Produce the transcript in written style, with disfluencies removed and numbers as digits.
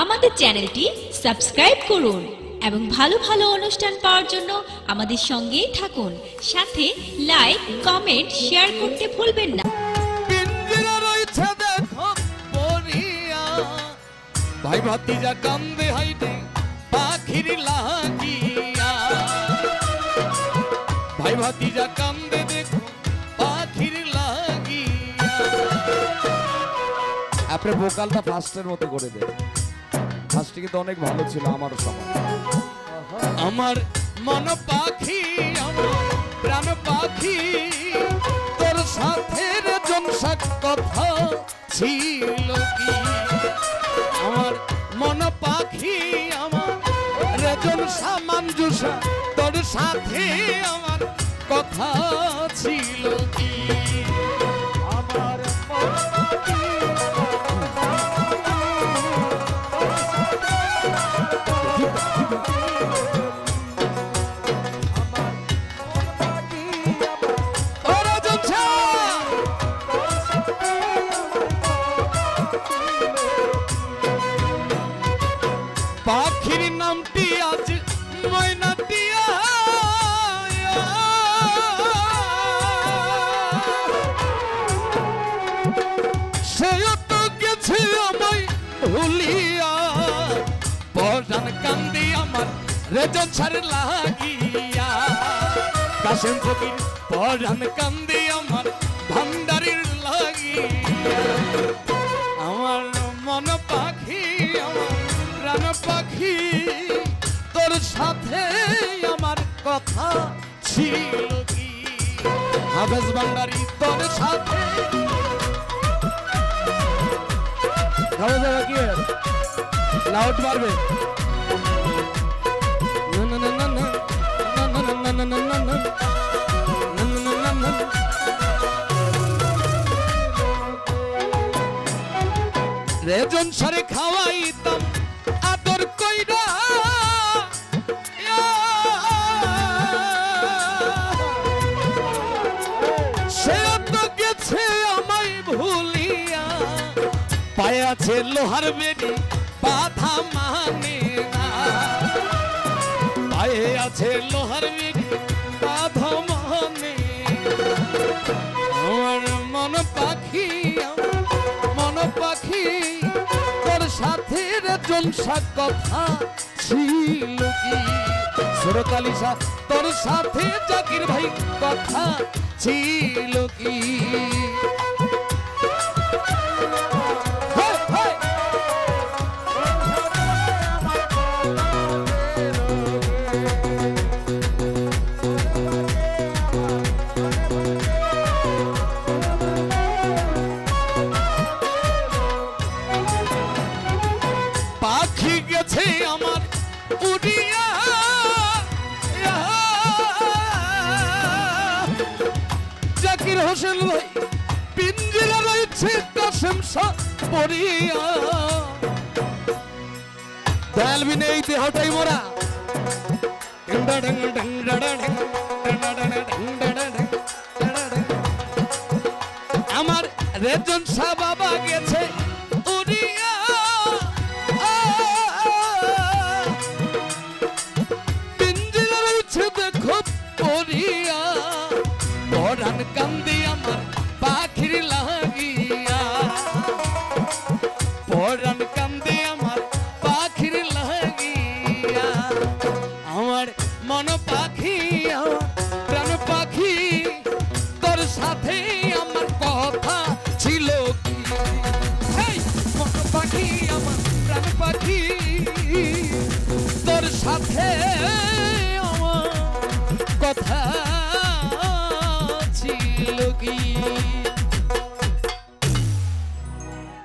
আমাদের চ্যানেলটি সাবস্ক্রাইব করুন এবং ভালো ভালো অনুষ্ঠান পাওয়ার জন্য আমাদের সঙ্গেই থাকুন। সাথে লাইক, কমেন্ট, শেয়ার করতে ভুলবেন না। পিঞ্জিরা রয়েছে দেখো পরিয়া, ভাই ভাতিজা কান্দে হাইটে পাখির লাগিয়া, ভাই ভাতিজা কান্দে দেখো পাখির লাগিয়া। আপনি ভোকালটা ফার্স্টের মতো করে দেন, ফার্স্টে কিন্তু অনেক ভালো ছিল আমারও সময়। আমার মন পাখি, আমার প্রাণ পাখি, তোর সাথে রে জনসাক কথা ছিল কি? আমার মন পাখি, আমার রে জনসা মঞ্জুষা, তোর সাথে আমার কথা ছিল কি? আমার মন পাখি, পাখির নামটি আজ ময়না দিয়া, সেও তো গেছে আমায় ভুলিয়া, পরাণ কান্দি আমার রেজন ছাড় লাগিয়া, কাশেম ফকির পরাণ কান্দি আমার ভান্ডারির লাগিয়া। আমার মন পাখি, আমার প্রাণ পাখি, তোর সাথে আমার কথা ছিল কি? হাফেজ ভান্ডারি তোর সাথে লাউড মারবে রেজন সারে খাওয়াইতাম আদর কইরা, সে তো গেছে আমায় ভুলিয়া, পায়ে আছে লোহার বেড়ি বাধা মানে না, পায়ে আছে লোহার বেড়ি বাধা মানে। আমার মন পাখি, আমার মন পাখি, তোর সাথে রে জনসা কথা ছিল কি? সুরতালিশা তোর সাথে জাকির ভাই কথা ছিল কি? পাখি গেছে আমার উড়িয়া, জাকির হোসেন ভাই পিঞ্জিরা রয়েছে কাশেম শাহ পড়িয়া, দয়ালবি নেই দেহটাই মোরা, আমার রেজন শাহ বাবা গেছে উড়িয়া, পিঞ্জিরা রয়েছে দেখো পড়িয়া, পরাণ কান্দি আমার পাখির লাগিয়া, পরাণ কান্দি আমার পাখির লাগিয়া। আমার মন পাখি, আমার প্রাণ পাখি, তোর সাথে আমার কথা ছিল কি? মন পাখি, আমার প্রাণ পাখি, তোর সাথে আমার কথা